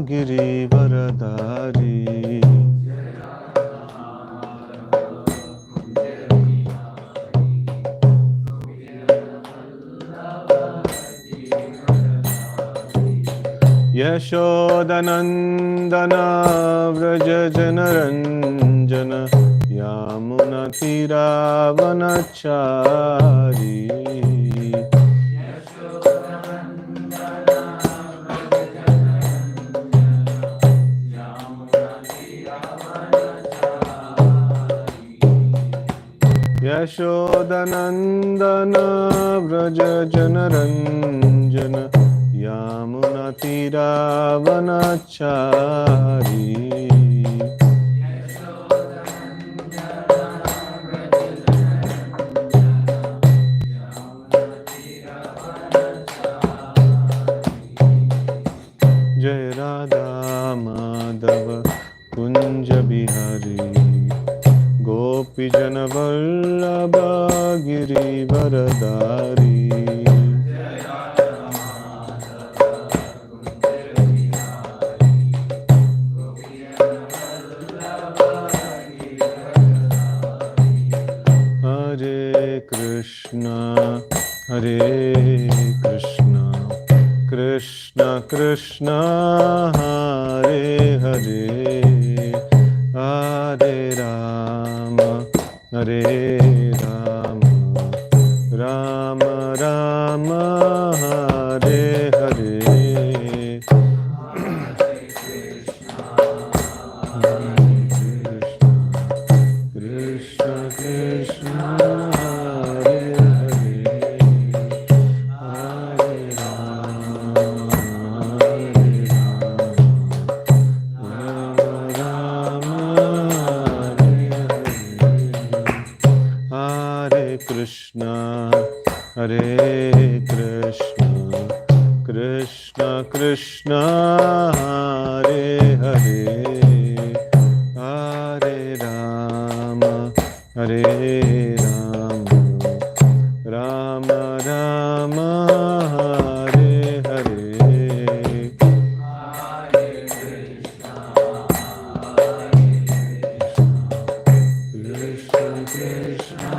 गिरिवरधारी यशोदनन्दन व्रज जनरञ्जन यामुनतीरावनचारी यशोदनन्दन व्रज जनरञ्जन यामुनतीरावनचारी जय Radha Madhav Kunj Bihari गोपीजन Vallabh Girivardhari Krishna Krishna Hare Hare Hare Rama Hare Rama Rama Rama Hare Hare Krishna Krishna Hare Hare Hare Krishna, Krishna Krishna, Hare Hare, Hare Rama, Hare Rama, Rama Rama, Hare Hare, Hare Krishna, Krishna Krishna.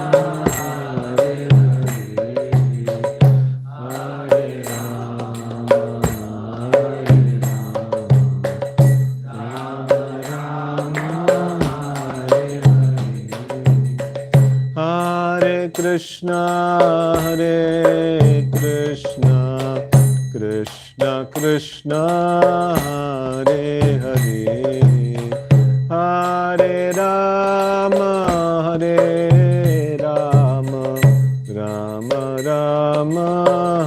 Krishna Hare Krishna Krishna Krishna Hare Hare Hare Rama Hare Rama Rama Rama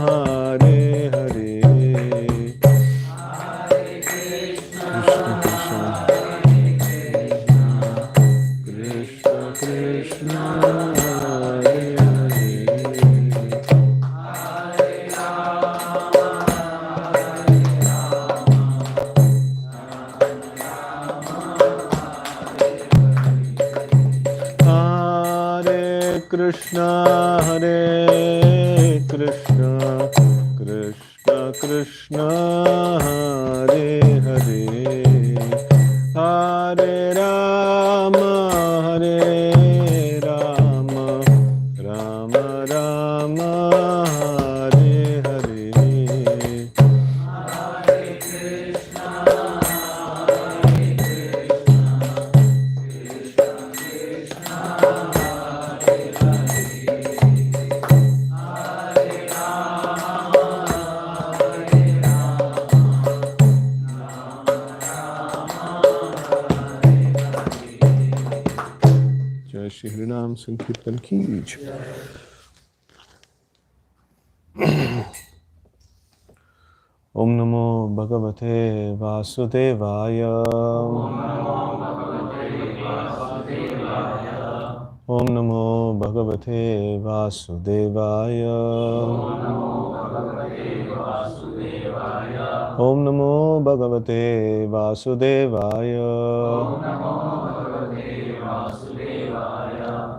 Hare Hare Hare Krishna Krishna Krishna Krishna Hare Krishna Krishna Krishna Hare Hare Hare Rama Hare Rama Rama Rama Hare Hare Hare Krishna Hare Krishna Krishna Shri हरिनाम संकीर्तन की जय। ओम नमो भगवते वासुदेवाय ओम नमो भगवते वासुदेवाय ओम नमो भगवते वासुदेवाय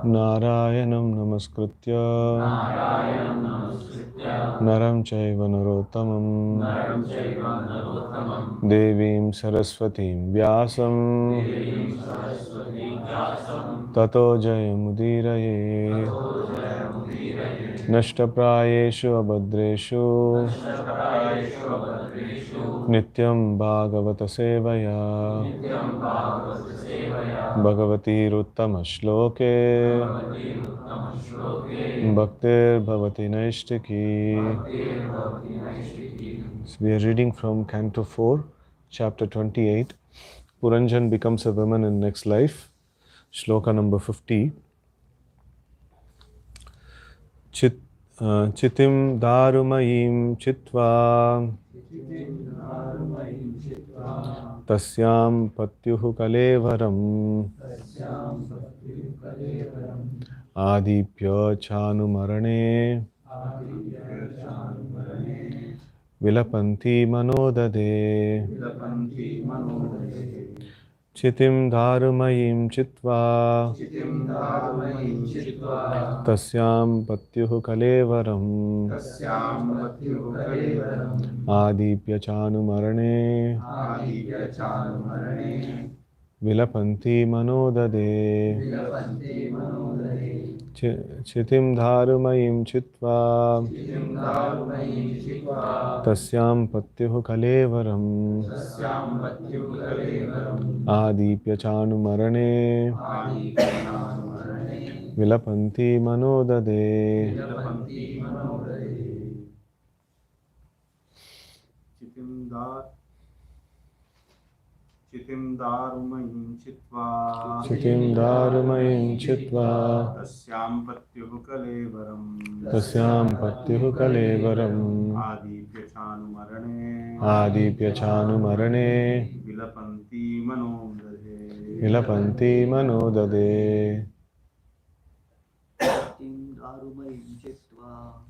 नारायणं नमस्कृत्य Naram Chaiva Narottamam Devim Saraswatim Vyasam Tato Jayamudiraye Nashtaprayeshu Abhadreshu Nityam Bhagavata Sevaya Bhagavati Ruttama Shloke Bhaktir Bhavati Naishtiki. So we are reading from Canto 4, Chapter 28. Puranjan becomes a woman in next life. Shloka number 50. Chitim darumayim chitva tasyam patyuhu kalevaram adipya chanumarane vilapanti manodade. Chitim dharumayim chitva tasyam patyuhu kalevaram adipya chanumarane vilapanti manodade. Chitim dharumayim chitva tasyam patyuhu kalevaram adipya chanumarane vilapanti manodade. Chitim darumayim chitva tasyam patyuhu kalevaram adipya chanumarane vilapanti manodade.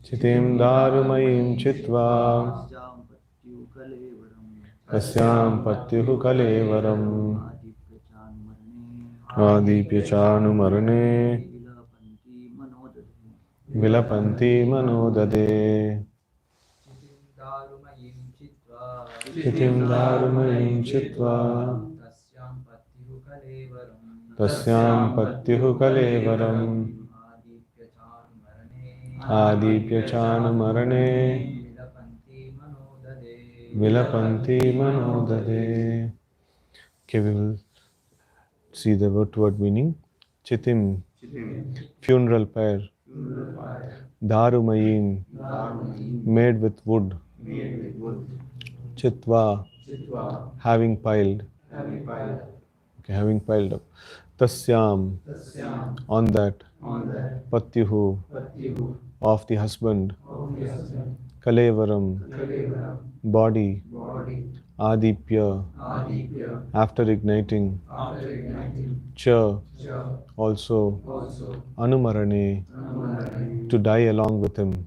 Chitim darumayim chitva tasyam patyuhu kalevaram adipya chanumarane vilapanti manodade. Chitim darumayim chitva tasyam patyuhu kalevaram adipya chanumarane vilapanti manodade. Okay, we will see the word meaning. Chitim, funeral pyre. Darumayim, made with wood. Chitva, having piled. Okay, having piled up. Tasyam, on that. Patyuhu, of the husband. Kalevaram, body. Adipya, after igniting. Cha, also. Anumarane, to die along with him.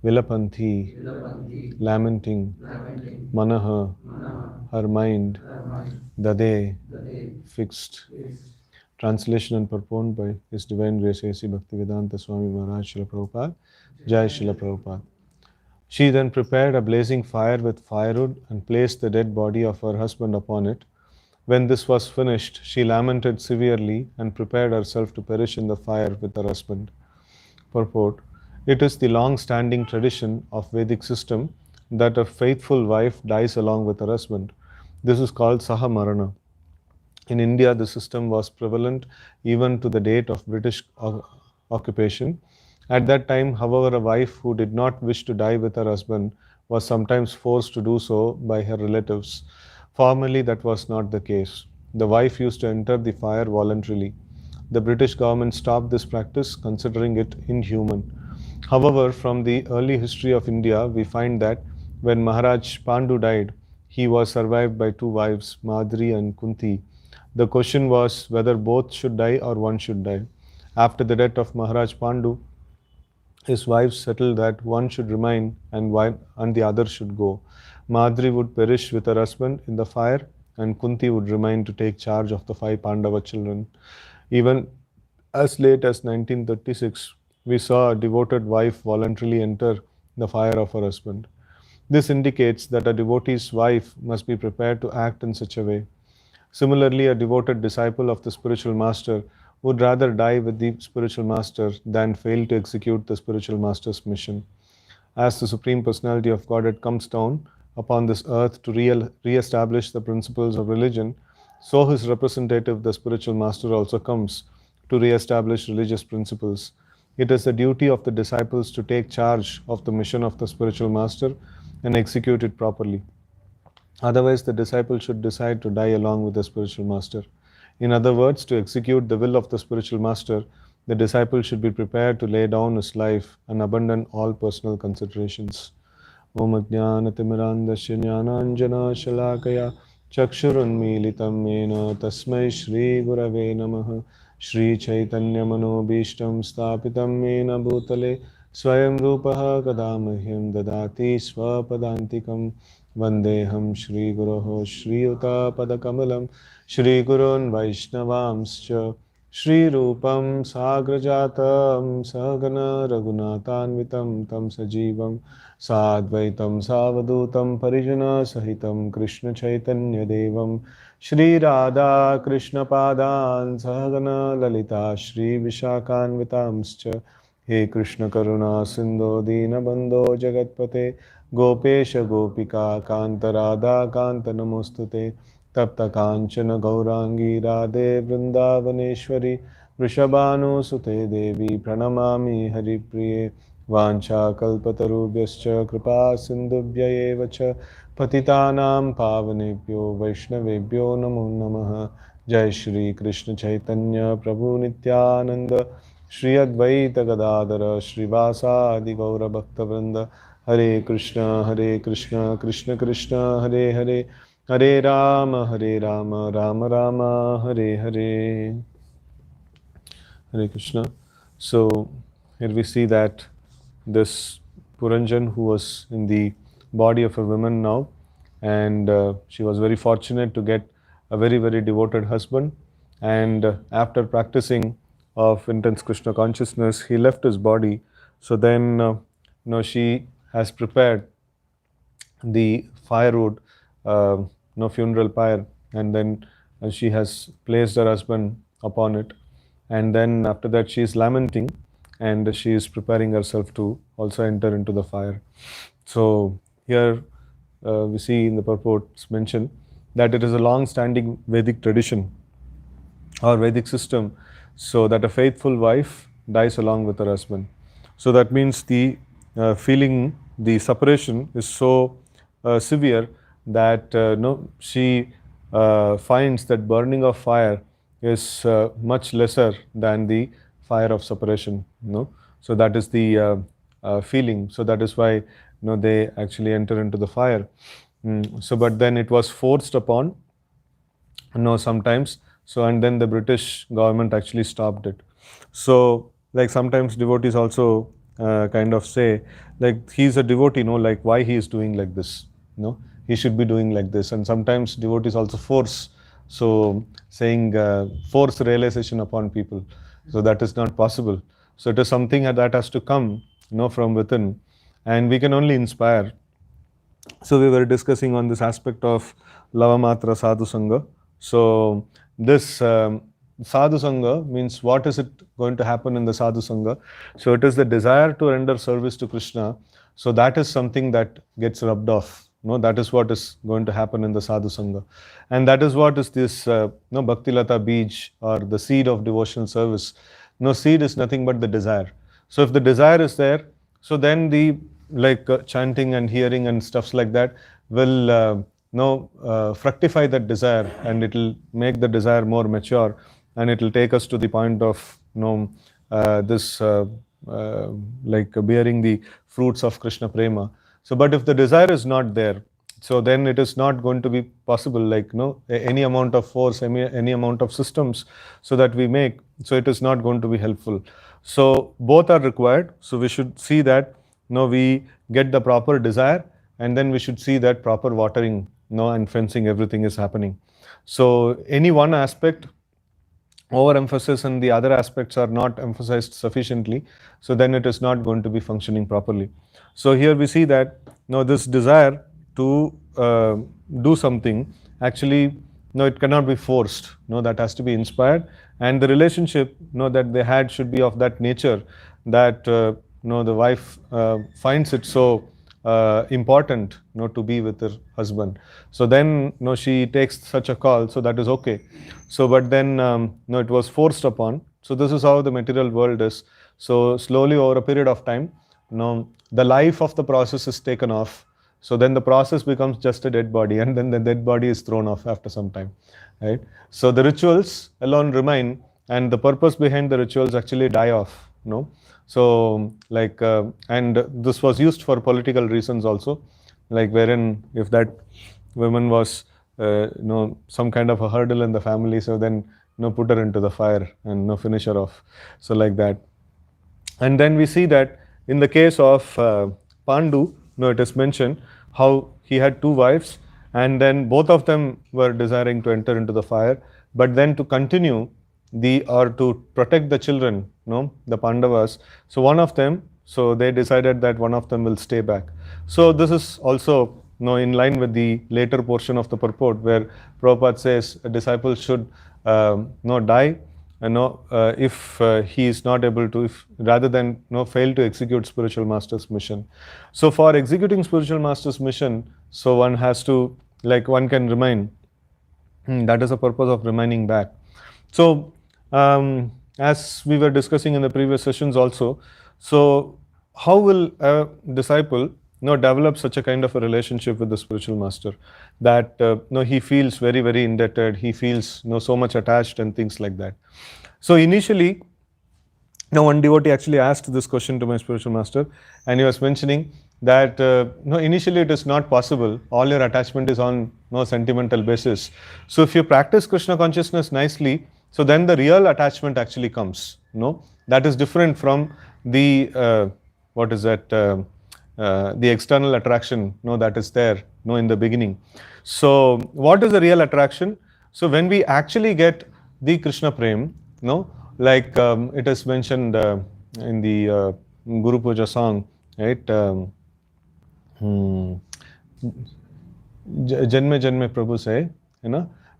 Vilapanti, lamenting. Manaha, her mind. Dade, fixed. Translation and purport by His Divine Grace A.C. Bhaktivedanta Swami Maharaj Srila Prabhupada. Jai Srila Prabhupada. She then prepared a blazing fire with firewood and placed the dead body of her husband upon it. When this was finished, she lamented severely and prepared herself to perish in the fire with her husband. Purport. It is the long-standing tradition of Vedic system that a faithful wife dies along with her husband. This is called Sahamarana. In India, the system was prevalent even to the date of British occupation. At that time, however, a wife who did not wish to die with her husband was sometimes forced to do so by her relatives. Formerly, that was not the case. The wife used to enter the fire voluntarily. The British government stopped this practice, considering it inhuman. However, from the early history of India, we find that when Maharaj Pandu died, he was survived by two wives, Madri and Kunti. The question was whether both should die or one should die. After the death of Maharaj Pandu, his wives settled that one should remain and the other should go. Madri would perish with her husband in the fire, and Kunti would remain to take charge of the 5 Pandava children. Even as late as 1936, we saw a devoted wife voluntarily enter the fire of her husband. This indicates that a devotee's wife must be prepared to act in such a way. Similarly, a devoted disciple of the spiritual master would rather die with the spiritual master than fail to execute the spiritual master's mission. As the Supreme Personality of Godhead comes down upon this earth to re-establish the principles of religion, so his representative, the spiritual master, also comes to re-establish religious principles. It is the duty of the disciples to take charge of the mission of the spiritual master and execute it properly. Otherwise, the disciple should decide to die along with the spiritual master. In other words, to execute the will of the spiritual master, the disciple should be prepared to lay down his life and abandon all personal considerations. Om Ajnanatimirandasya Jnananjana Shalakaya Chakshurunmilitam Mena Tasmai Shri Gurave Namaha Shri Chaitanya Manobishtam Stapitam Mena Bhutale Swayam Rupaha Kadamahyam Dadati Swapadantikam Vandeham Shri Guroho Shri Uta Padakamalam Shri Gurun Vaishnavamscha Shri Rupam Sagrajatam Sagana Raghunatanvitam Tam Sajivam Sadvaitam Savadutam Parijana Sahitam Krishna Chaitanya Devam Shri Radha Krishna Padan Sahagana Lalita Shri Vishakanvitamscha He Krishna Karuna Sindho Dinabandho Jagatpate Gopesha Gopika Kanta Radha Kanta Namostute Tapta Kanchana Gaurangi Radhe Vrindavaneshwari Vrishabhanu Sute Devi Pranamami Haripriye Vancha Kalpatarubhyascha Kripa Sindhubhya eva cha Patitanam Pavanebhyo Vaishnavebhyo Namo Namaha Jai Shri Krishna Chaitanya Prabhu Nityananda Shri Advaita Gadadara Srivasa Adi Gaura Bhaktavrinda Hare Krishna Krishna Krishna Hare Hare Hare Rama Rama Rama Hare Hare. Hare Krishna. So here we see that this Puranjan, who was in the body of a woman now, and she was very fortunate to get a very, very devoted husband. And after practicing of intense Krishna consciousness, he left his body. So then, she has prepared the firewood, funeral pyre, and then she has placed her husband upon it. And then after that, she is lamenting, and she is preparing herself to also enter into the fire. So here we see in the purports mentioned that it is a long-standing Vedic tradition or Vedic system, so that a faithful wife dies along with her husband. So that means the feeling, the separation is so severe that she finds that burning of fire is much lesser than the fire of separation. So that is the feeling. So that is why they actually enter into the fire. So but then it was forced upon sometimes. So and then the British government actually stopped it. So like sometimes devotees also kind of say, like, he's a devotee, like why he is doing like this, he should be doing like this. And sometimes devotees also force, so saying force realization upon people. So that is not possible. So it is something that has to come from within, and we can only inspire. So we were discussing on this aspect of Lavamatra Sadhu Sangha. So this Sadhu Sangha means, what is it going to happen in the Sadhu Sangha? So it is the desire to render service to Krishna. So that is something that gets rubbed off. That is what is going to happen in the Sadhu Sangha. And that is what is this Bhakti Lata Bij, or the seed of devotional service. Seed is nothing but the desire. So if the desire is there, so then the chanting and hearing and stuffs like that will fructify that desire, and it will make the desire more mature, and it will take us to the point of this bearing the fruits of Krishna Prema. So but if the desire is not there, so then it is not going to be possible, any amount of force, any amount of systems so that we make, so it is not going to be helpful. So both are required. So we should see that we get the proper desire, and then we should see that proper watering and fencing, everything is happening. So any one aspect overemphasis and the other aspects are not emphasized sufficiently, so then it is not going to be functioning properly. So here we see that this desire to do something, actually it cannot be forced. That has to be inspired, and the relationship that they had should be of that nature that the wife finds it so important to be with her husband. So then she takes such a call, so that is okay. So but then it was forced upon. So this is how the material world is. So slowly over a period of time, the life of the process is taken off. So then the process becomes just a dead body, and then the dead body is thrown off after some time, right? So the rituals alone remain, and the purpose behind the rituals actually die off. So and this was used for political reasons also, like wherein if that woman was some kind of a hurdle in the family, so then put her into the fire and finish her off. So like that. And then we see that in the case of Pandu, it is mentioned how he had two wives, and then both of them were desiring to enter into the fire, but then to continue or to protect the children, the Pandavas. So one of them, so they decided that one of them will stay back. So this is also in line with the later portion of the purport, where Prabhupada says a disciple should die if he is not able to, rather than fail to execute spiritual master's mission. So for executing spiritual master's mission, so one has to, one can remain. That is the purpose of remaining back. So as we were discussing in the previous sessions also, so how will a disciple develop such a kind of a relationship with the spiritual master that he feels very, very indebted, he feels so much attached and things like that. So initially, one devotee actually asked this question to my spiritual master, and he was mentioning that initially it is not possible. All your attachment is on sentimental basis. So if you practice Krishna consciousness nicely, so then the real attachment actually comes. That is different from the what is that? The external attraction that is there in the beginning. So what is the real attraction? So when we actually get the Krishna Prem, it is mentioned in the Guru Puja song, right? Janme Janme Prabhu say,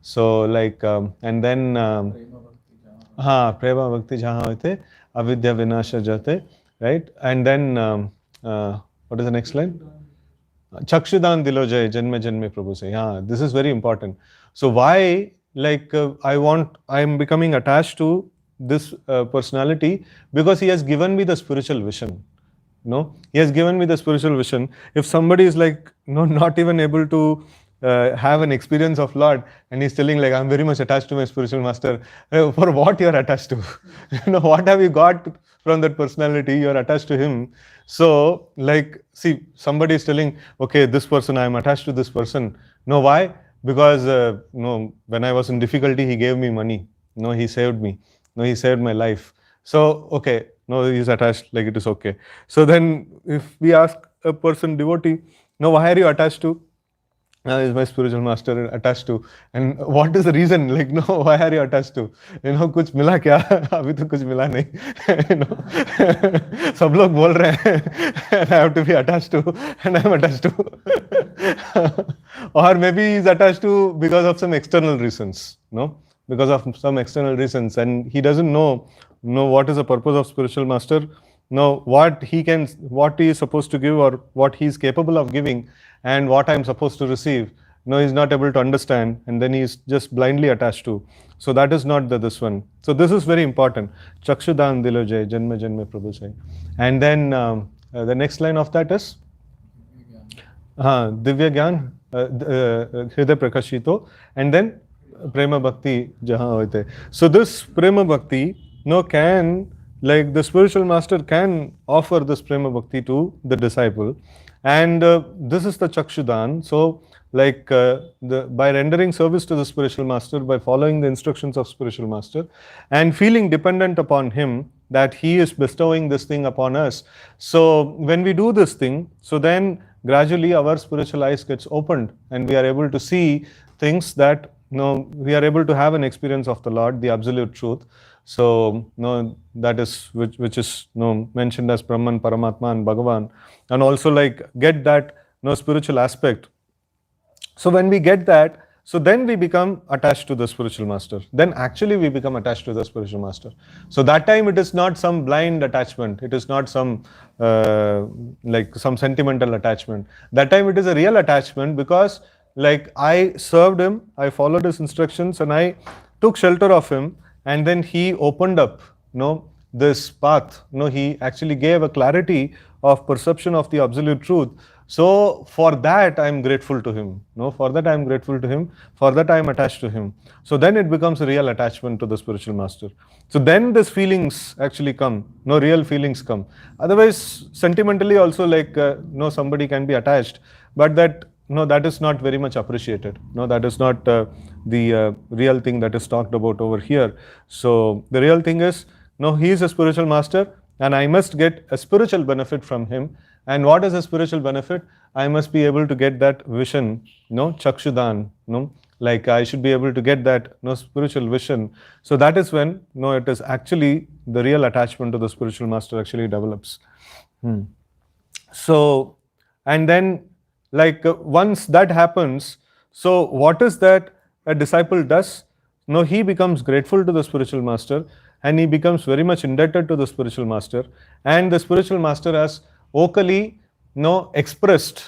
so and then Prema Bhakti jahan hote, avidya vinasha jate, right? And then what is the next line? Chakshudan dilo jay, janme janme Prabhu say. Yeah, this is very important. So why, I am becoming attached to this personality? Because he has given me the spiritual vision. He has given me the spiritual vision. If somebody is not even able to have an experience of Lord, and he's telling I'm very much attached to my spiritual master, for what you are attached to? What have you got from that personality? You are attached to him. So see, somebody is telling, okay, this person, I am attached to this person. Why? Because when I was in difficulty, he gave me money. He saved me. He saved my life. So okay, he's attached, it is okay. So then if we ask a person, devotee, why are you attached to? Is my spiritual master attached to? And what is the reason? Why are you attached to? कुछ मिला क्या? अभी तो कुछ मिला नहीं. सब लोग बोल रहे हैं, and I have to be attached to, and I am attached to. Or maybe he is attached to because of some external reasons, because of some external reasons, and he doesn't know what is the purpose of spiritual master, what he is supposed to give, or what he is capable of giving, and what I am supposed to receive. He is not able to understand, and then he is just blindly attached to. So that is not this one. So this is very important. Chakshudan dilo jay, janme janme Prabhu say. And then the next line of that is Divya Gyan Hriday Prakashito, and then Prema Bhakti jahan hote. So this Prema Bhakti can, the spiritual master can offer this Prema Bhakti to the disciple, and this is the Chakshudan. So by rendering service to the spiritual master, by following the instructions of spiritual master, and feeling dependent upon him, that he is bestowing this thing upon us. So when we do this thing, so then gradually our spiritual eyes gets opened, and we are able to see things that we are able to have an experience of the Lord, the absolute truth. So that is which is mentioned as Brahman, Paramatma, and Bhagavan, and also like get that spiritual aspect. So when we get that, so then we become attached to the spiritual master. Then actually we become attached to the spiritual master. So that time it is not some blind attachment. It is not some like some sentimental attachment. That time it is a real attachment, because like I served him, I followed his instructions, and I took shelter of him, and then he opened up this path. He actually gave a clarity of perception of the absolute truth. So for that I am grateful to him. For that I am grateful to him. For that I am attached to him. So then it becomes a real attachment to the spiritual master. So then these feelings actually come. Real feelings come. Otherwise, sentimentally also, like somebody can be attached, but that that is not very much appreciated. That is not the real thing that is talked about over here. So the real thing is, he is a spiritual master, and I must get a spiritual benefit from him. And what is a spiritual benefit? I must be able to get that vision, chakshudan, like I should be able to get that spiritual vision. So that is when it is actually the real attachment to the spiritual master actually develops. So, and then like once that happens, so what is that a disciple does? He becomes grateful to the spiritual master, and he becomes very much indebted to the spiritual master, and the spiritual master has vocally expressed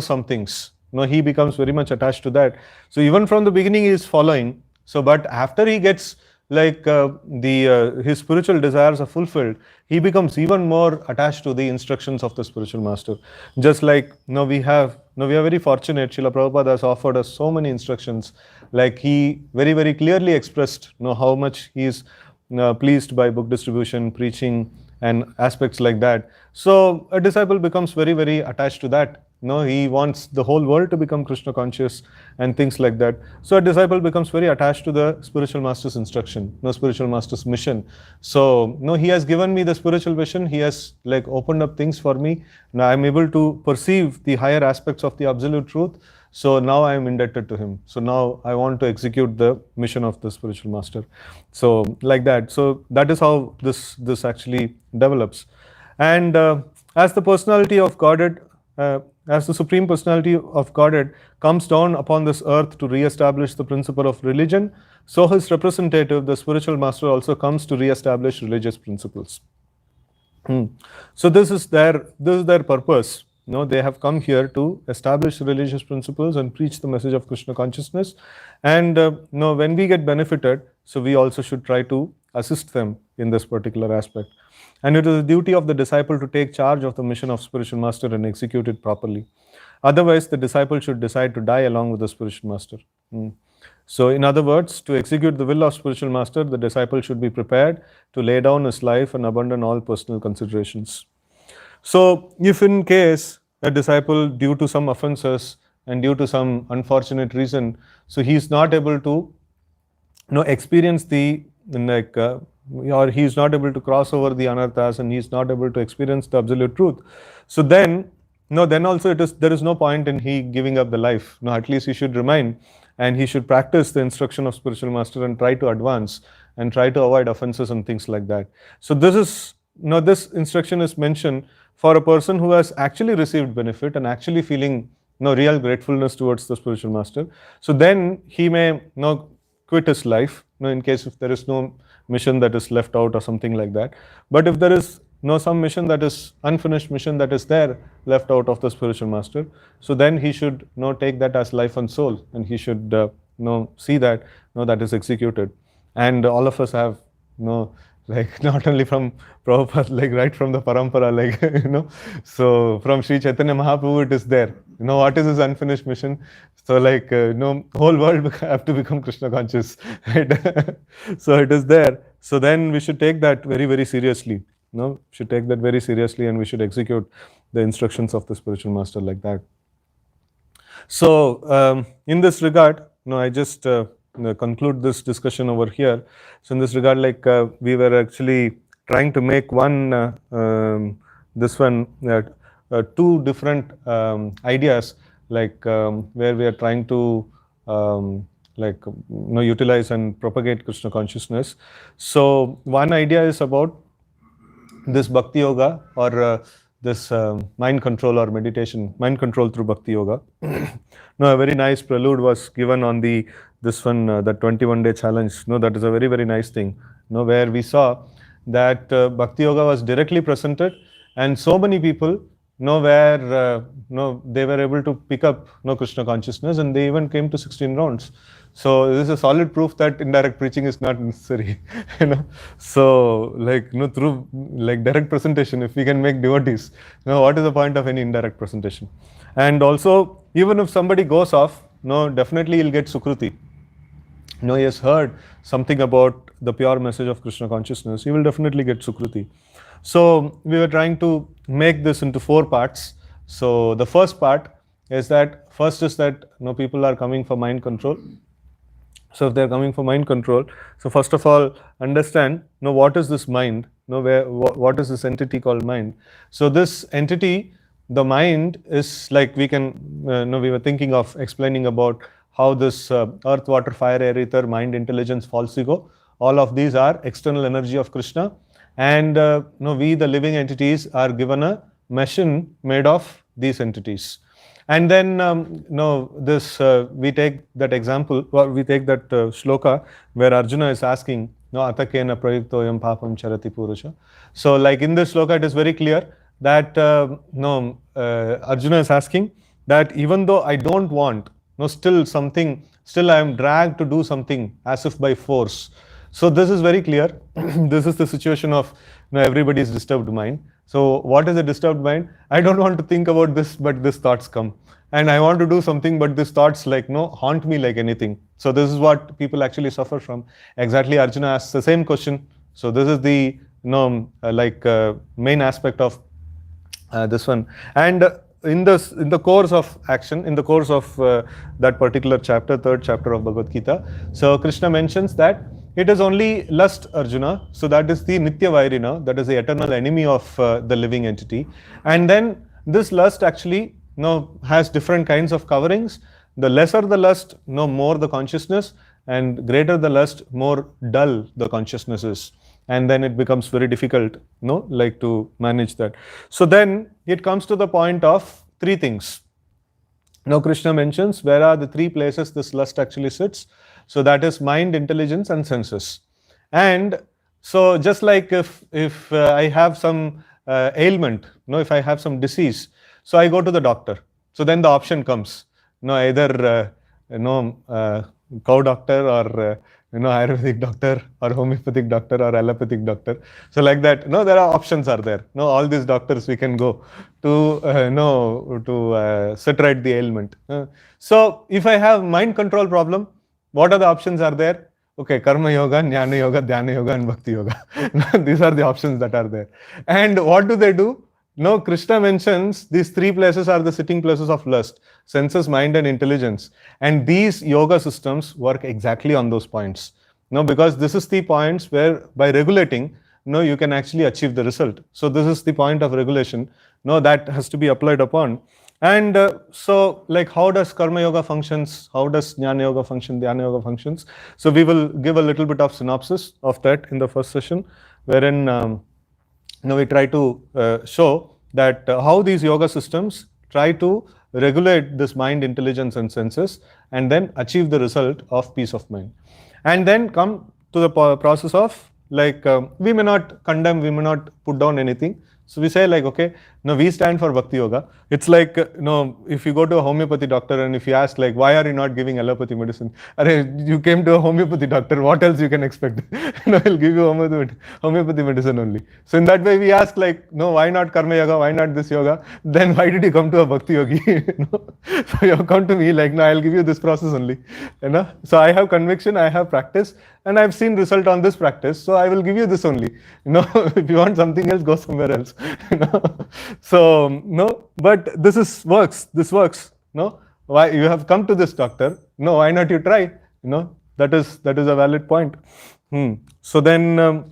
some things. He becomes very much attached to that. So even from the beginning he is following. So but after he gets like his spiritual desires are fulfilled, he becomes even more attached to the instructions of the spiritual master. Just like we are very fortunate. Srila Prabhupada has offered us so many instructions. Like he very, very clearly expressed how much he is pleased by book distribution, preaching, and aspects like that. So a disciple becomes very, very attached to that. He wants the whole world to become Krishna conscious and things like that. So a disciple becomes very attached to the spiritual master's instruction, spiritual master's mission. So he has given me the spiritual vision. He has like opened up things for me. Now I am able to perceive the higher aspects of the absolute truth. So now I am indebted to him. So now I want to execute the mission of the spiritual master. So like that. So that is how this actually develops. And as the personality of Godhead, as the Supreme Personality of Godhead comes down upon this earth to re-establish the principle of religion, so his representative, the spiritual master, also comes to re-establish religious principles. So this is their purpose. They have come here to establish religious principles and preach the message of Krishna consciousness. And when we get benefited, so we also should try to assist them in this particular aspect. And it is the duty of the disciple to take charge of the mission of spiritual master and execute it properly. Otherwise, the disciple should decide to die along with the spiritual master. So in other words, to execute the will of spiritual master, the disciple should be prepared to lay down his life and abandon all personal considerations. So if in case a disciple, due to some offenses and due to some unfortunate reason, so he is not able to experience the or he is not able to cross over the anarthas, and he is not able to experience the absolute truth, so then also there is no point in he giving up the life. At least he should remain, and he should practice the instruction of spiritual master and try to advance and try to avoid offenses and things like that. So this is this instruction is mentioned for a person who has actually received benefit and actually feeling real gratefulness towards the spiritual master. So then he may quit his life, in case if there is no mission that is left out or something like that. But if there is some mission that is unfinished mission that is there left out of the spiritual master, so then he should take that as life and soul, and he should see that that is executed. And all of us have like not only from Prabhupada, like right from the parampara, like so from Sri Chaitanya Mahaprabhu it is there. What is his unfinished mission? So like whole world have to become Krishna conscious, right? So it is there. So then we should take that very, very seriously. Should take that very seriously, and we should execute the instructions of the spiritual master like that. So in this regard, I just conclude this discussion over here. So in this regard, like we were actually trying to make two different ideas, like where we are trying to utilize and propagate Krishna consciousness. So one idea is about this Bhakti Yoga, or this mind control or meditation, mind control through Bhakti Yoga. A very nice prelude was given on this one, the 21-day challenge. That is a very, very nice thing. Where we saw that Bhakti Yoga was directly presented, and so many people where they were able to pick up Krishna consciousness, and they even came to 16 rounds. So this is a solid proof that indirect preaching is not necessary. So through direct presentation, if we can make devotees, what is the point of any indirect presentation? And also, even if somebody goes off, definitely he'll get Sukruti. He has heard something about the pure message of Krishna consciousness, he will definitely get Sukruti. So we were trying to make this into 4 parts. So the first part is that, first is that people are coming for mind control. So if they are coming for mind control, so first of all, understand what is this mind, what is this entity called mind. So this entity, the mind, is like, we were thinking of explaining about how this earth, water, fire, air, ether, mind, intelligence, false ego, all of these are external energy of Krishna. And we, the living entities, are given a machine made of these entities. And then we take that example, or we take that shloka where Arjuna is asking, atakena prayuktoyam papam charati purusha. So like in this shloka, it is very clear that Arjuna is asking that even though I don't want, still I am dragged to do something as if by force. So this is very clear. This is the situation of everybody's disturbed mind. So what is a disturbed mind? I don't want to think about this, but these thoughts come. And I want to do something, but these thoughts haunt me like anything. So this is what people actually suffer from. Exactly, Arjuna asks the same question. So this is the main aspect of this one. And in the course of action, in the course of that particular chapter, 3rd chapter of Bhagavad Gita, so Krishna mentions that it is only lust, Arjuna. So that is the Nitya Vairina, that is the eternal enemy of the living entity. And then this lust actually has different kinds of coverings. The lesser the lust, more the consciousness, and greater the lust, more dull the consciousness is. And then it becomes very difficult, to manage that. So then it comes to the point of 3 things. Now Krishna mentions where are the 3 places this lust actually sits. So that is mind, intelligence, and senses. And so just like if I have some ailment, if I have some disease, so I go to the doctor. So then the option comes, either cow doctor, or Ayurvedic doctor, or homeopathic doctor, or allopathic doctor. So like that, there are options are there. All these doctors we can go to, set right the ailment. So if I have mind control problem, what are the options are there? Okay, Karma Yoga, Nyani Yoga, Dhyana Yoga, and Bhakti Yoga. These are the options that are there. And what do? Krishna mentions these 3 places are the sitting places of lust: senses, mind, and intelligence. And these yoga systems work exactly on those points. Because this is the points where by regulating, you can actually achieve the result. So this is the point of regulation, that has to be applied upon. And so how does Karma Yoga functions? How does Jnana Yoga function? Dhyana Yoga functions? So we will give a little bit of synopsis of that in the first session, wherein we try to show that how these yoga systems try to regulate this mind, intelligence, and senses, and then achieve the result of peace of mind. And then come to the process of we may not condemn, we may not put down anything. So we say okay, we stand for Bhakti Yoga. It's if you go to a homeopathy doctor and if you ask why are you not giving allopathy medicine? You came to a homeopathy doctor, what else you can expect? He'll give you homeopathy medicine only. So in that way we ask why not Karma Yoga? Why not this yoga? Then why did you come to a Bhakti Yogi? So you come to me I'll give you this process only. So I have conviction, I have practice, and I've seen result on this practice. So I will give you this only. If you want something else, go somewhere else. So but this works. This works. Why you have come to this doctor? Why not you try? That is a valid point. So then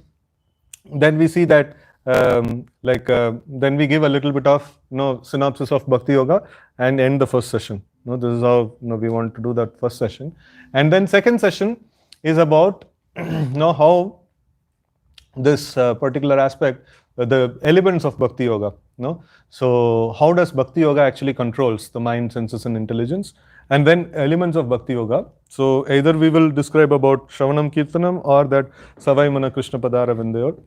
we see that then we give a little bit of synopsis of Bhakti Yoga and end the first session. No, this is how we want to do that first session. And then second session is about how this particular aspect, the elements of Bhakti Yoga. No, so how does Bhakti Yoga actually controls the mind, senses, and intelligence? And then elements of Bhakti Yoga. So either we will describe about Shravanam Kirtanam or that Savai Mana Krishna Padara Vindayor.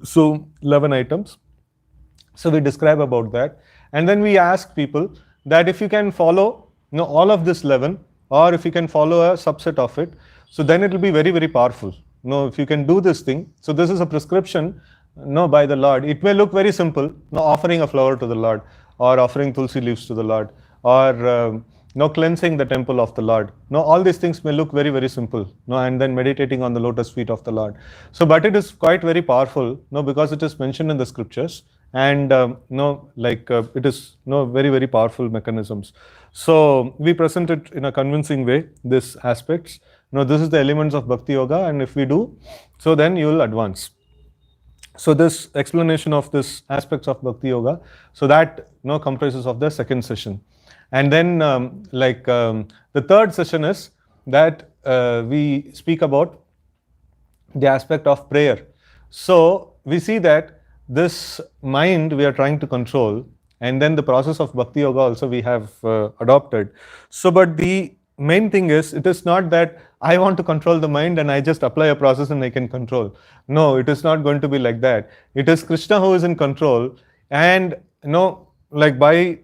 So 11 items. So we describe about that, and then we ask people that if you can follow all of this 11, or if you can follow a subset of it, so then it will be very, very powerful. If you can do this thing. So this is a prescription by the Lord. It may look very simple, offering a flower to the Lord, or offering tulsi leaves to the Lord, or cleansing the temple of the Lord. All these things may look very, very simple. And then meditating on the lotus feet of the Lord. So, but it is quite very powerful. Because it is mentioned in the scriptures, and it is very, very powerful mechanisms. So we present it in a convincing way. These aspects. This is the elements of Bhakti Yoga, and if we do, so then you will advance. So this explanation of this aspects of Bhakti Yoga, so that comprises of the second session. And then the third session is that we speak about the aspect of prayer. So we see that this mind we are trying to control, and then the process of Bhakti Yoga also we have adopted. So but the main thing is, it is not that I want to control the mind and I just apply a process and I can control. No, it is not going to be like that. It is Krishna who is in control, and by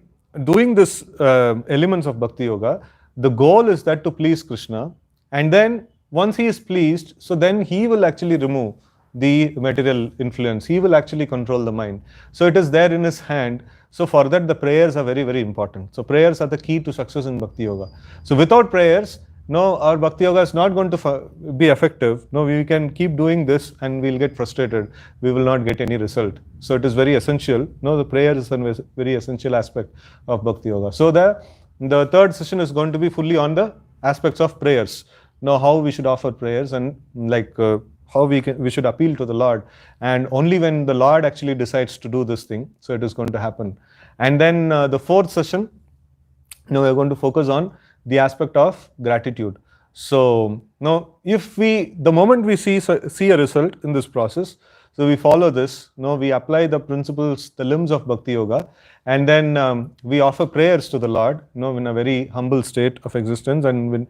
doing this elements of Bhakti Yoga, the goal is that to please Krishna, and then once he is pleased, so then he will actually remove the material influence. He will actually control the mind. So it is there in his hand. So for that, the prayers are very, very important. So prayers are the key to success in Bhakti Yoga. So without prayers, our Bhakti Yoga is not going to be effective. We can keep doing this and we'll get frustrated. We will not get any result. So it is very essential. The prayer is a very essential aspect of Bhakti Yoga. So the third session is going to be fully on the aspects of prayers. How we should offer prayers, and how we should appeal to the Lord, and only when the Lord actually decides to do this thing, so it is going to happen. And then the fourth session, we are going to focus on the aspect of gratitude. So if the moment we see a result in this process, so we follow this, we apply the principles, the limbs of Bhakti Yoga, and then we offer prayers to the Lord, in a very humble state of existence, and when,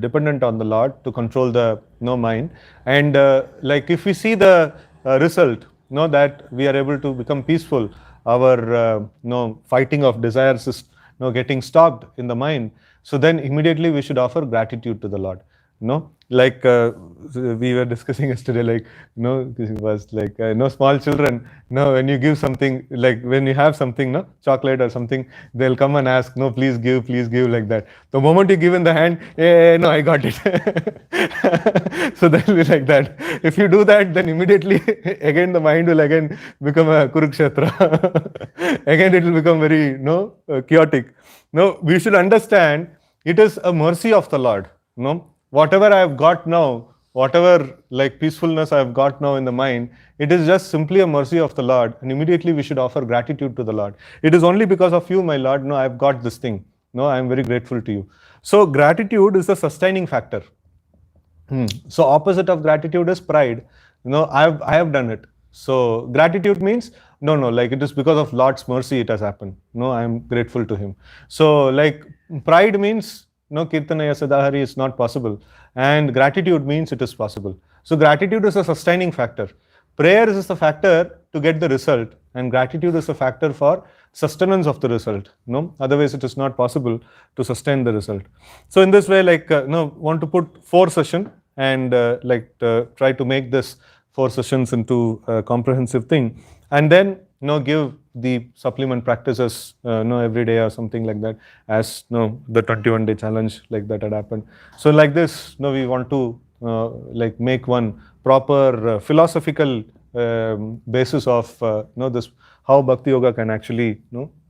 dependent on the Lord to control the mind. And if we see the result, that we are able to become peaceful, our fighting of desires is getting stopped in the mind. So then immediately we should offer gratitude to the Lord. We were discussing yesterday, it was small children, when you give something, when you have something, chocolate or something, they'll come and ask, please give, like that. The moment you give in the hand, no, I got it. So they'll be like that. If you do that, then immediately, again, the mind will again become a Kurukshetra. Again, it will become very, chaotic. We should understand, it is a mercy of the Lord, Whatever I have got now, whatever peacefulness I have got now in the mind, it is just simply a mercy of the Lord, and immediately we should offer gratitude to the Lord. It is only because of you, my Lord, I have got this thing. I am very grateful to you. So gratitude is a sustaining factor. So opposite of gratitude is pride. I have done it. So gratitude means, it is because of Lord's mercy it has happened. I am grateful to him. So pride means, Kirtanaya Sadahari is not possible, and gratitude means it is possible. So gratitude is a sustaining factor. Prayer is a factor to get the result, and gratitude is a factor for sustenance of the result. Otherwise it is not possible to sustain the result. So in this way, want to put 4 sessions and try to make this 4 sessions into a comprehensive thing, and then give the supplement practices every day or something like that, as the 21-day challenge like that had happened. So like this, we want to make one proper philosophical basis of this, how Bhakti Yoga can actually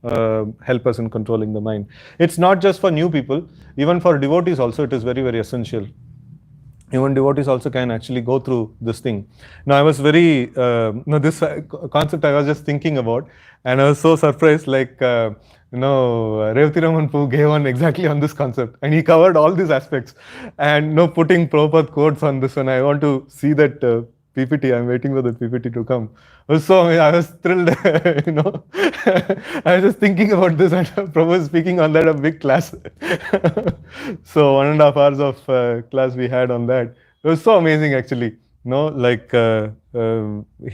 help us in controlling the mind. It's not just for new people, even for devotees also it is very, very essential. Even devotees also can actually go through this thing. Now I was very, this concept I was just thinking about, and I was so surprised, Revati Raman Poo gave one exactly on this concept, and he covered all these aspects. And putting Prabhupada quotes on this one. I want to see that PPT. I'm waiting for the PPT to come. So I was thrilled, I was just thinking about this, and Prabhu was speaking on that, a big class. So 1.5 hours of class we had on that. It was so amazing, actually. He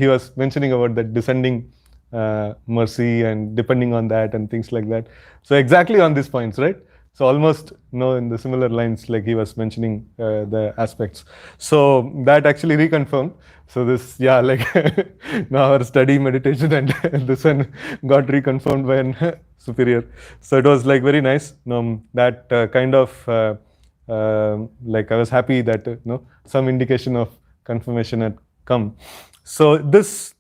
was mentioning about that descending mercy and depending on that and things like that. So exactly on these points, right? So almost in the similar lines, like he was mentioning the aspects. So that actually reconfirmed. So this, now our study meditation and this one got reconfirmed by an superior. So it was like very nice. That kind of I was happy that some indication of confirmation had come. So this,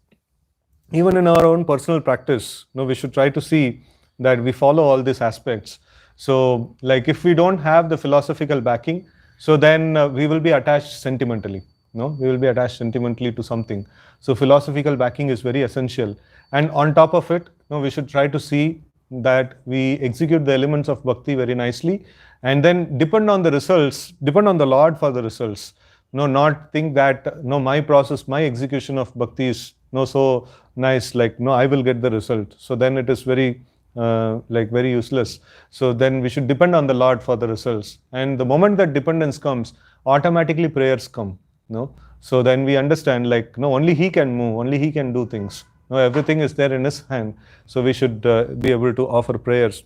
even in our own personal practice, we should try to see that we follow all these aspects. So like if we don't have the philosophical backing, so then we will be attached sentimentally. We will be attached sentimentally to something. So philosophical backing is very essential. And on top of it, we should try to see that we execute the elements of bhakti very nicely, and then depend on the results, depend on the Lord for the results. Not think that my process, my execution of bhakti is so nice, I will get the result. So then it is very very useless. So then we should depend on the Lord for the results. And the moment that dependence comes, automatically prayers come. So then we understand only He can move, only He can do things. Everything is there in His hand. So we should be able to offer prayers.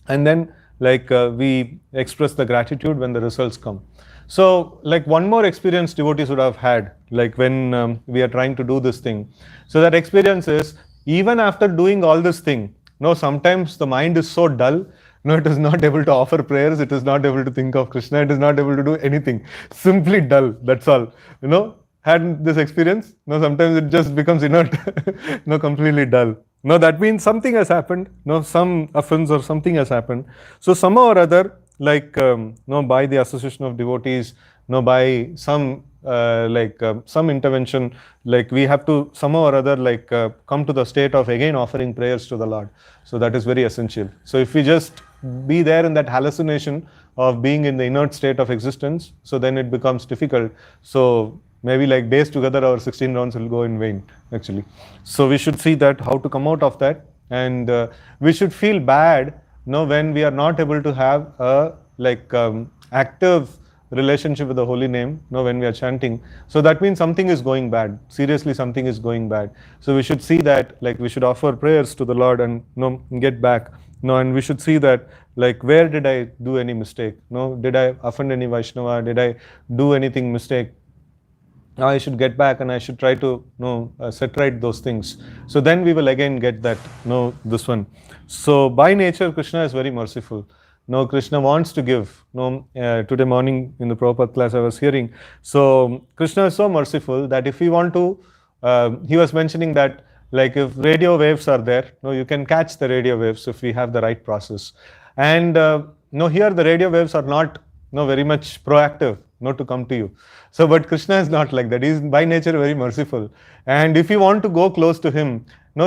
And then we express the gratitude when the results come. So one more experience devotees would have had, when we are trying to do this thing. So that experience is, even after doing all this thing, sometimes the mind is so dull, it is not able to offer prayers, it is not able to think of Krishna, it is not able to do anything. Simply dull, that's all. Had this experience? Sometimes it just becomes inert, completely dull. That means something has happened, some offense or something has happened. So somehow or other, by the association of devotees, by some some intervention, we have to somehow or other come to the state of again offering prayers to the Lord. So that is very essential. So if we just be there in that hallucination of being in the inert state of existence, so then it becomes difficult. So maybe days together our 16 rounds will go in vain, actually. So we should see that how to come out of that, and we should feel bad when we are not able to have a active relationship with the holy name, when we are chanting. So that means something is going bad. Seriously, something is going bad. So we should see that, we should offer prayers to the Lord and get back. And we should see that, where did I do any mistake? Did I offend any Vaishnava? Did I do anything mistake? Now I should get back and I should try to set right those things. So then we will again get that, this one. So by nature, Krishna is very merciful. Krishna wants to give. Today morning in the Prabhupada class I was hearing. So Krishna is so merciful that if we want to, he was mentioning that if radio waves are there, you can catch the radio waves if we have the right process. And here the radio waves are not very much proactive, to come to you. So but Krishna is not like that. He is by nature very merciful. And if you want to go close to him,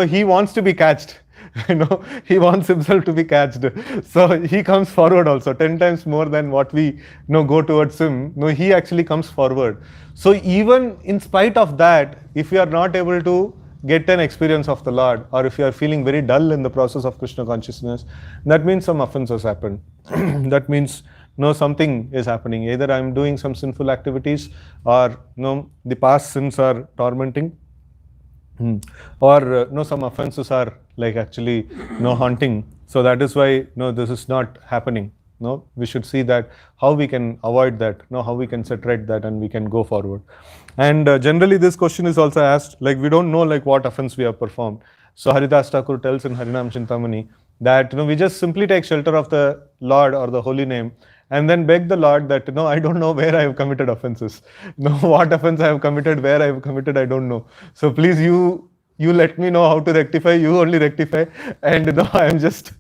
he wants to be catched. He wants himself to be catched. So he comes forward also 10 times more than what we go towards him. He actually comes forward. So even in spite of that, if you are not able to get an experience of the Lord, or if you are feeling very dull in the process of Krishna consciousness, that means some offense has happened. That means something is happening. Either I am doing some sinful activities, or the past sins are tormenting, or some offenses are actually haunting. So that is why this is not happening. We should see that how we can avoid that, how we can set right that, and we can go forward. And generally this question is also asked, we don't know what offense we have performed. So Haridas Thakur tells in Harinam Chintamani that we just simply take shelter of the Lord or the holy name, and then beg the Lord that I don't know where I have committed offenses. What offense I have committed, where I have committed, I don't know. So please you let me know how to rectify. You only rectify. And I am just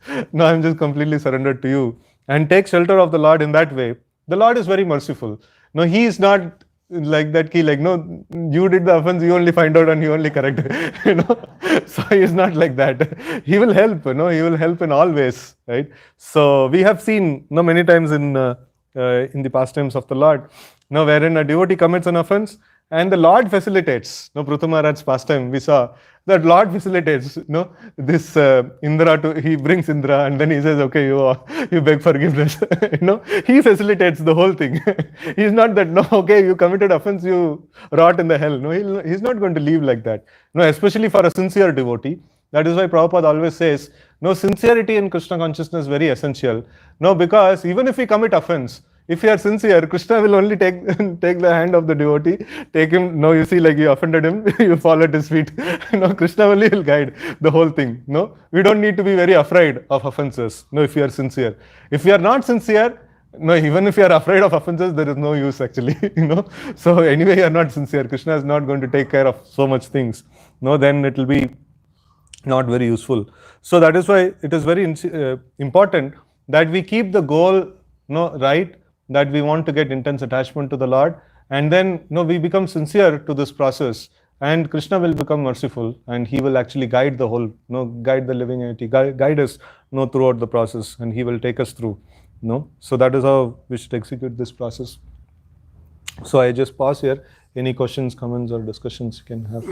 completely surrendered to you. And take shelter of the Lord in that way. The Lord is very merciful. He is not like that key, like, no, you did the offense, you only find out and you only correct, So he is not like that. He will help, he will help in all ways, right? So we have seen, many times in the pastimes of the Lord, wherein a devotee commits an offense and the Lord facilitates. Pruta Maharaj's pastime, we saw that Lord facilitates, this Indra he brings Indra and then he says, okay, you beg forgiveness. He facilitates the whole thing. He's not that, okay, you committed offense, you rot in the hell. No, he's not going to leave like that. Especially for a sincere devotee. That is why Prabhupada always says, sincerity in Krishna consciousness is very essential. Because even if we commit offense, if you are sincere, Krishna will only take the hand of the devotee, take him, you see, like you offended him, you fall at his feet. Krishna only will guide the whole thing. We don't need to be very afraid of offenses, if you are sincere. If you are not sincere, even if you are afraid of offenses, there is no use actually, So anyway, you are not sincere. Krishna is not going to take care of so much things. Then it will be not very useful. So that is why it is very important that we keep the goal, right, that we want to get intense attachment to the Lord, and then we become sincere to this process, and Krishna will become merciful, and he will actually guide the whole, guide the living entity, guide us, throughout the process, and he will take us through. So that is how we should execute this process. So I just pause here. Any questions, comments, or discussions you can have?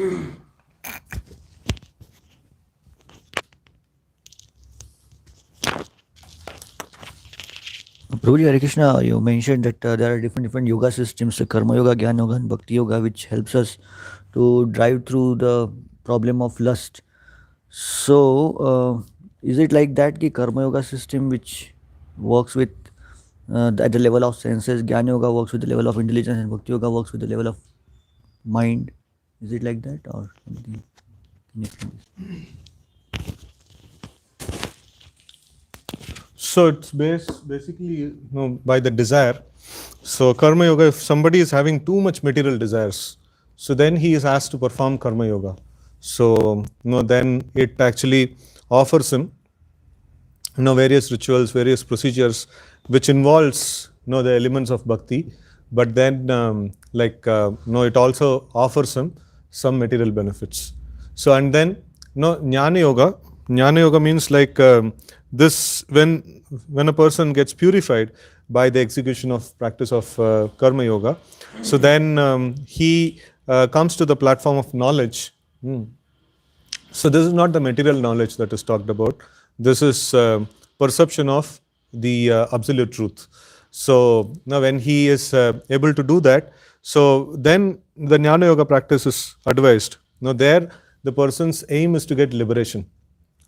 Prabhuji, Hare Krishna, you mentioned that there are different yoga systems, Karma Yoga, Jnana Yoga, and Bhakti Yoga, which helps us to drive through the problem of lust. So, is it like that, the Karma Yoga system, which works with at the level of senses, Jnana Yoga works with the level of intelligence, and Bhakti Yoga works with the level of mind? Is it like that, or something? Can you explain this? So it's basically by the desire. So Karma Yoga, if somebody is having too much material desires, so then he is asked to perform Karma Yoga. So then it actually offers him various rituals, various procedures, which involves the elements of bhakti, but then it also offers him some material benefits. So and then Nyani Yoga means like this, when a person gets purified by the execution of practice of Karma Yoga, so then he comes to the platform of knowledge. So this is not the material knowledge that is talked about. This is perception of the absolute truth. So now when he is able to do that, so then the Jnana Yoga practice is advised. There the person's aim is to get liberation.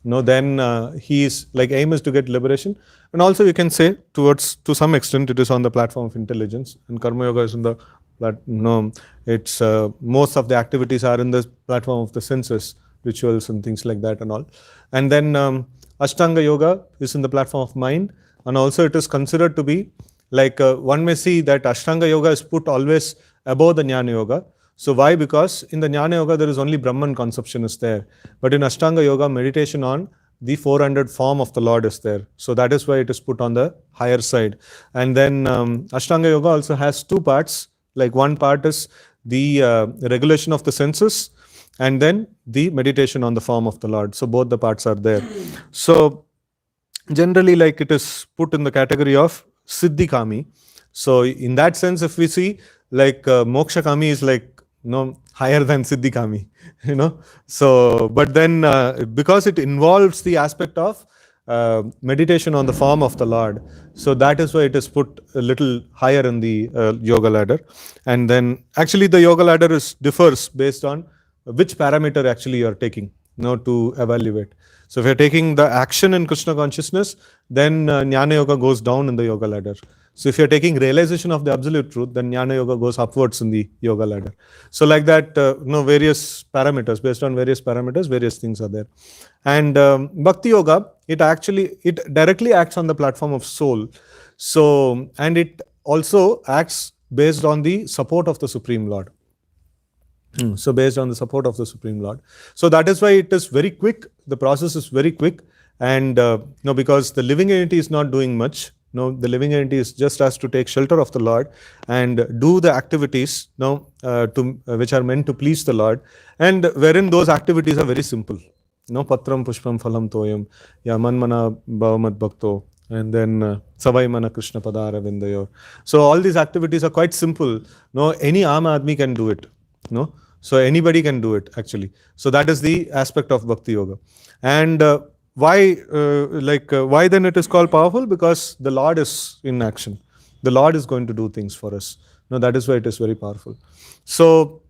Then he is like, aim is to get liberation, and also you can say to some extent it is on the platform of intelligence, and Karma Yoga is in the it's most of the activities are in the platform of the senses, rituals and things like that and all. And then Ashtanga Yoga is in the platform of mind, and also it is considered to be like one may see that Ashtanga Yoga is put always above the Jnana Yoga. So why? Because in the Jnana Yoga there is only Brahman conception is there, but in Ashtanga Yoga meditation on the 400 form of the Lord is there. So that is why it is put on the higher side. And then Ashtanga Yoga also has two parts. Like one part is the regulation of the senses, and then the meditation on the form of the Lord. So both the parts are there. So generally, like, it is put in the category of Siddhikami. So in that sense, if we see, like Mokshakami is like higher than Siddhikami, So, but then because it involves the aspect of meditation on the form of the Lord, so that is why it is put a little higher in the yoga ladder. And then actually the yoga ladder differs based on which parameter actually you are taking to evaluate. So if you are taking the action in Krishna consciousness, then Jnana Yoga goes down in the yoga ladder. So if you are taking realization of the absolute truth, then Jnana Yoga goes upwards in the yoga ladder. So like that, various parameters, based on various parameters, various things are there. And Bhakti Yoga, it directly acts on the platform of soul. So, and it also acts based on the support of the Supreme Lord. So based on the support of the Supreme Lord. So that is why it is very quick. The process is very quick. And because the living entity is not doing much, No, the living entity is just as to take shelter of the Lord and do the activities, which are meant to please the Lord, and wherein those activities are very simple. Patram pushpam phalam toyam, ya manmana bhavamat bhakto, and then savai mana krishna padara vindayo. So all these activities are quite simple. No, any aam admi can do it. No, so anybody can do it actually. So that is the aspect of bhakti yoga. And why then it is called powerful? Because the Lord is in action. The Lord is going to do things for us. No, that is why it is very powerful. So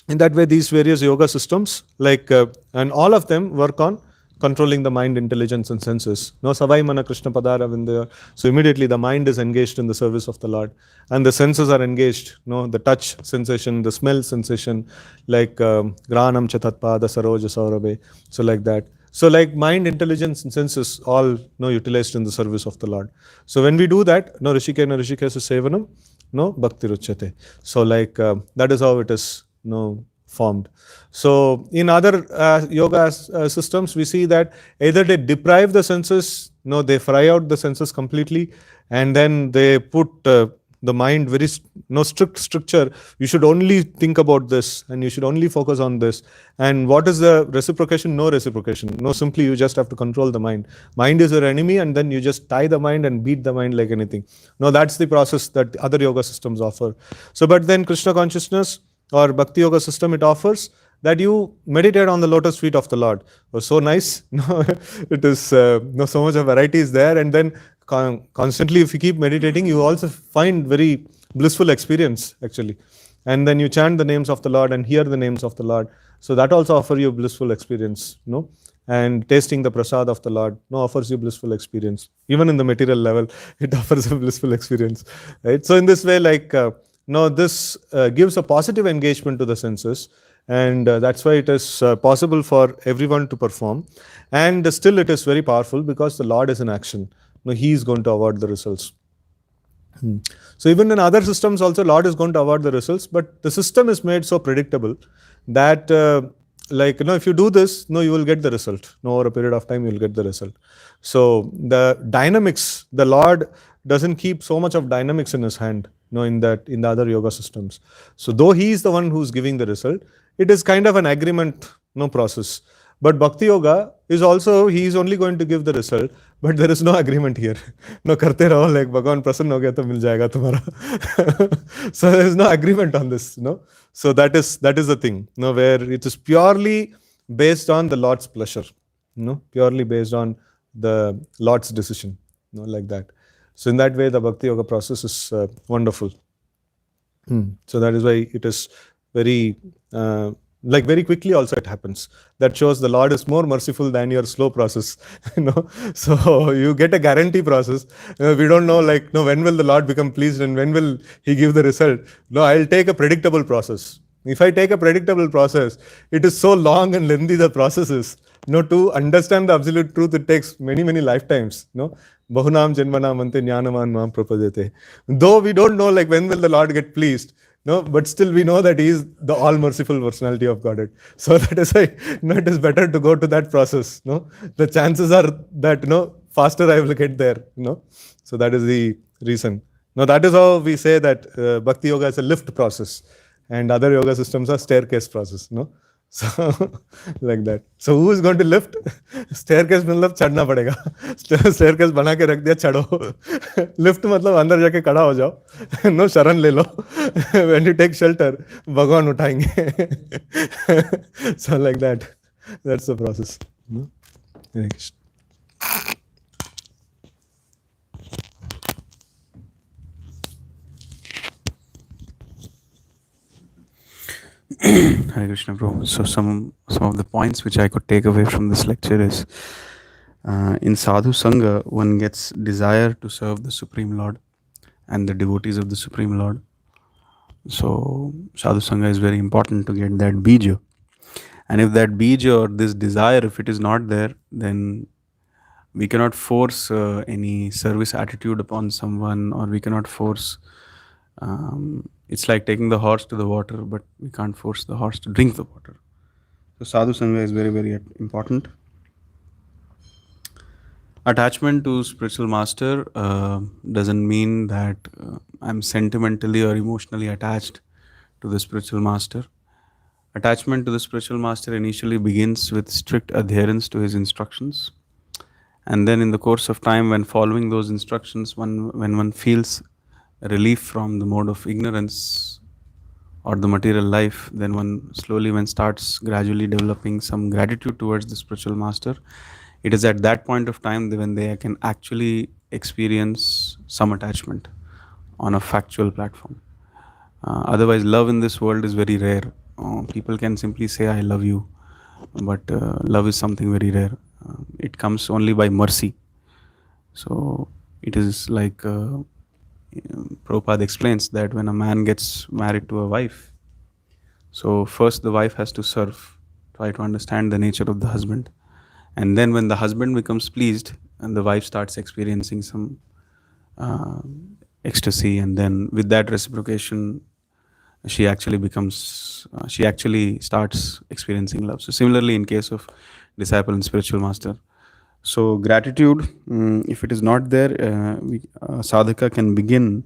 in that way, these various yoga systems, and all of them work on controlling the mind, intelligence, and senses. No, savai mana krishna padara vindaya. So immediately the mind is engaged in the service of the Lord, and the senses are engaged. No, the touch sensation, the smell sensation, like granam chatatpada saroja saurabe. So like that. So like mind, intelligence, and senses all utilized in the service of the Lord. So when we do that, rishikena rishikesa sevanam, bhakti ruchyate. So like that is how it is formed. So in other yoga systems, we see that either they deprive the senses, they fry out the senses completely, and then they put the mind very strict structure. You should only think about this, and you should only focus on this. And what is the reciprocation? No reciprocation. No, simply you just have to control the mind. Mind is your enemy, and then you just tie the mind and beat the mind like anything. No, that's the process that other yoga systems offer. So, but then Krishna consciousness or Bhakti yoga system, it offers that you meditate on the lotus feet of the Lord. Oh, so nice. It is so much of variety is there, and then constantly if you keep meditating, you also find very blissful experience actually. And then you chant the names of the Lord and hear the names of the Lord. So that also offers you blissful experience. And tasting the prasad of the Lord offers you blissful experience. Even in the material level, it offers a blissful experience. Right? So in this way, this gives a positive engagement to the senses, and that's why it is possible for everyone to perform. And still it is very powerful because the Lord is in action. He is going to award the results. So even in other systems also, Lord is going to award the results, but the system is made so predictable that if you do this, you will get the result. Over a period of time, you will get the result. So the dynamics, the Lord doesn't keep so much of dynamics in his hand, in the other yoga systems. So though he is the one who is giving the result, it is kind of an agreement process. But Bhakti Yoga is also, he is only going to give the result, but there is no agreement here. Karte raho, like Bhagavan prasanna ho gaya to mil jayega tumhara. So there is no agreement on this. So that is the thing. Where it is purely based on the Lord's pleasure. Purely based on the Lord's decision. Like that. So in that way, the Bhakti Yoga process is wonderful. So that is why it is very very quickly also it happens. That shows the Lord is more merciful than your slow process. So you get a guarantee process. We don't know when will the Lord become pleased and when will he give the result. I'll take a predictable process. If I take a predictable process, it is so long and lengthy the process is. To understand the absolute truth, it takes many, many lifetimes. Bahunam janmanam ante jnanavan mam prapadete. Though we don't know when will the Lord get pleased. But still we know that he is the all-merciful personality of Godhead. So that is why it is better to go to that process. The chances are that faster I will get there. So that is the reason. That is how we say that Bhakti Yoga is a lift process, and other yoga systems are staircase process. So like that. So who is going to lift? Staircase मतलब चढ़ना पड़ेगा. Staircase बना के रख दिया, चढ़ो. Lift मतलब अंदर जाके खड़ा हो जाओ. शरण ले लो. When you take shelter, भगवान उठाएंगे. So like that. That's the process. Hare Krishna. Hare Krishna, Prabhu. So some of the points which I could take away from this lecture is, in Sadhu Sangha, one gets desire to serve the Supreme Lord and the devotees of the Supreme Lord. So Sadhu Sangha is very important to get that bija. And if that bija or this desire, if it is not there, then we cannot force any service attitude upon someone, or we cannot force it's like taking the horse to the water, but we can't force the horse to drink the water. So Sadhu Sangha is very, very important. Attachment to spiritual master doesn't mean that I'm sentimentally or emotionally attached to the spiritual master. Attachment to the spiritual master initially begins with strict adherence to his instructions. And then, in the course of time, when following those instructions, when one feels relief from the mode of ignorance or the material life, then one slowly, when starts gradually developing some gratitude towards the spiritual master. It is at that point of time when they can actually experience some attachment on a factual platform. Otherwise, love in this world is very rare. People can simply say, I love you, but love is something very rare. It comes only by mercy. So, it is like Prabhupada explains that when a man gets married to a wife, so first the wife has to serve, try to understand the nature of the husband. And then when the husband becomes pleased and the wife starts experiencing some ecstasy, and then with that reciprocation, she actually starts experiencing love. So similarly, in case of disciple and spiritual master, so gratitude, if it is not there, sadhaka can begin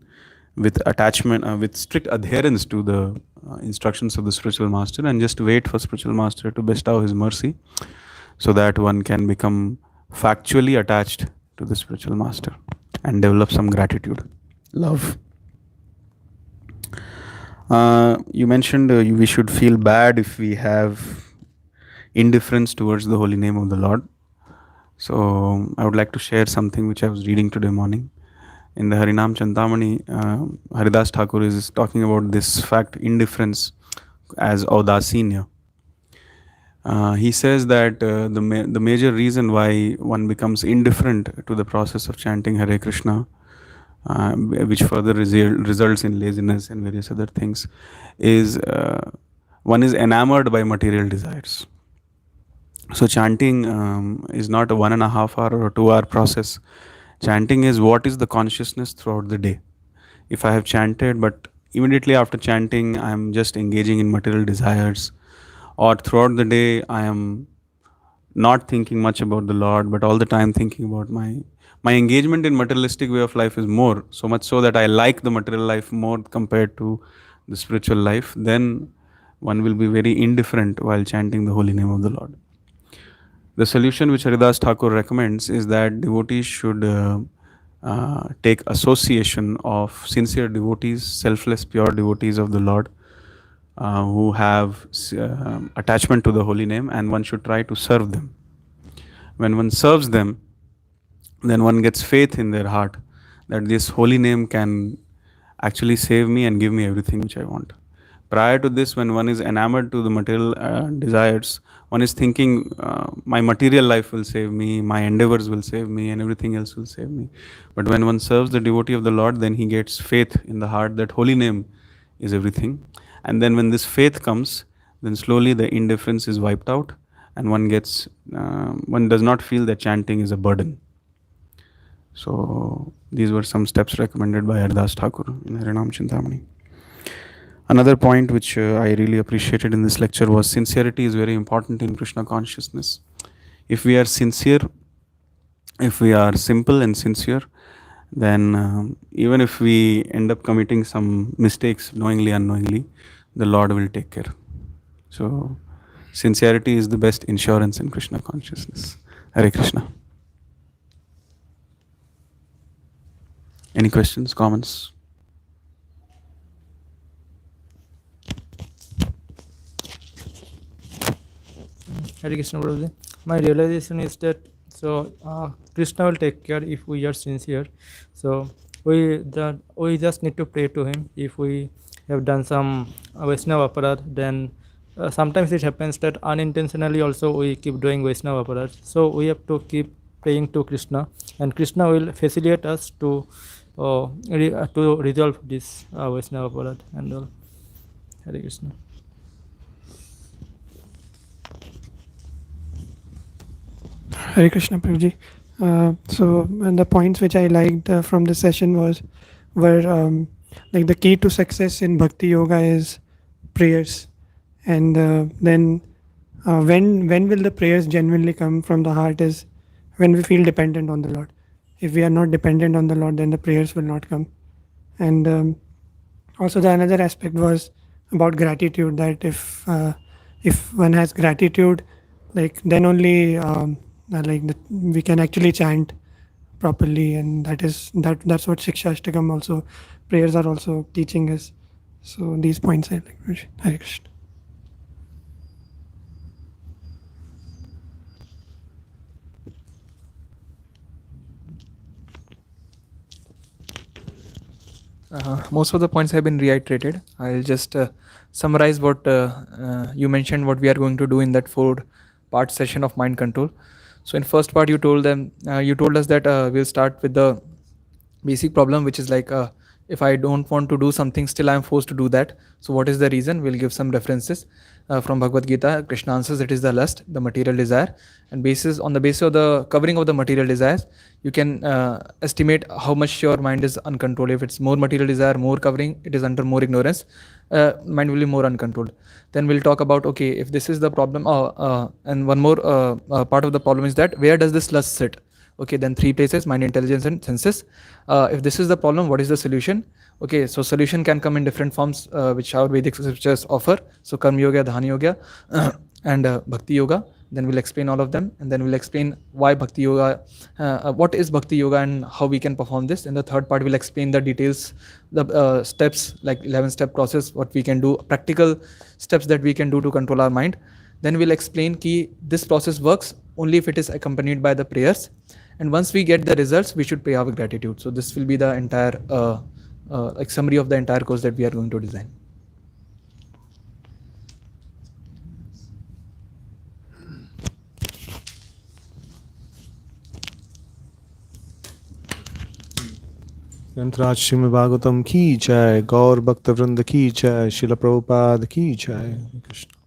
with attachment, with strict adherence to the instructions of the spiritual master, and just wait for spiritual master to bestow his mercy, so that one can become factually attached to the spiritual master and develop some gratitude, love. You mentioned we should feel bad if we have indifference towards the holy name of the Lord. So I would like to share something which I was reading today morning. In the Harinam Chantamani, Haridas Thakur is talking about this fact, indifference, as audasinya. He says that the major reason why one becomes indifferent to the process of chanting Hare Krishna, which further results in laziness and various other things, is one is enamored by material desires. So chanting is not a 1.5 hour or 2 hour process. Chanting is what is the consciousness throughout the day. If I have chanted, but immediately after chanting, I am just engaging in material desires, or throughout the day I am not thinking much about the Lord, but all the time thinking about my engagement in materialistic way of life is more, so much so that I like the material life more compared to the spiritual life, then one will be very indifferent while chanting the holy name of the Lord. The solution which Haridas Thakur recommends is that devotees should take association of sincere devotees, selfless, pure devotees of the Lord, who have attachment to the holy name, and one should try to serve them. When one serves them, then one gets faith in their heart that this holy name can actually save me and give me everything which I want. Prior to this, when one is enamored to the material desires, one is thinking, my material life will save me, my endeavors will save me, and everything else will save me. But when one serves the devotee of the Lord, then he gets faith in the heart that holy name is everything. And then when this faith comes, then slowly the indifference is wiped out, and one does not feel that chanting is a burden. So these were some steps recommended by Haridas Thakur in Harinam Chintamani. Another point which I really appreciated in this lecture was sincerity is very important in Krishna consciousness. If we are sincere, if we are simple and sincere, then even if we end up committing some mistakes knowingly, unknowingly, the Lord will take care. So sincerity is the best insurance in Krishna consciousness. Hare Krishna. Any questions, comments? Hare Krishna Prabhuji. My realization is that Krishna will take care if we are sincere. So we just need to pray to him. If we have done some Vaishnava aparad, then sometimes it happens that unintentionally also we keep doing Vaishnava aparad. So we have to keep praying to Krishna, and Krishna will facilitate us to resolve this Vaishnava aparad and all. Hare Krishna. Hare Krishna Prabhuji. And the points which I liked from this session were like the key to success in Bhakti Yoga is prayers, and then when will the prayers genuinely come from the heart is when we feel dependent on the Lord. If we are not dependent on the Lord, then the prayers will not come. And also the another aspect was about gratitude, that if one has gratitude, like then only we can actually chant properly, and that's what Shiksha Ashtakam also, prayers are also teaching us. So these points I like. Hare Krishna. Most of the points have been reiterated. I'll just summarize what you mentioned, what we are going to do in that 4-part session of mind control. So in first part, you told us that we'll start with the basic problem, which is like if I don't want to do something, still I am forced to do that. So what is the reason? We'll give some references from Bhagavad Gita. Krishna answers it is the lust, the material desire, and on the basis of the covering of the material desires, you can estimate how much your mind is uncontrolled. If it's more material desire, more covering, it is under more ignorance, mind will be more uncontrolled. Then we'll talk about, okay, if this is the problem, and one more part of the problem is that where does this lust sit? Okay, then 3 places: mind, intelligence, and senses. If this is the problem, what is the solution? Okay, so solution can come in different forms, which our Vedic scriptures offer. So Karma Yoga, Dhyana Yoga, and Bhakti Yoga. Then we'll explain all of them, and then we'll explain why Bhakti Yoga, what is Bhakti Yoga and how we can perform this. In the third part, we'll explain the details, the steps, like 11-step process, what we can do, practical steps that we can do to control our mind. Then we'll explain ki this process works only if it is accompanied by the prayers. And once we get the results, we should pray out with gratitude. So this will be the entire like summary of the entire course that we are going to design. Yantraj Srimad Bhagavatam ki jai, Gaur Bhakta Vrinda ki jai, Srila Prabhupada ki jai. Krishna.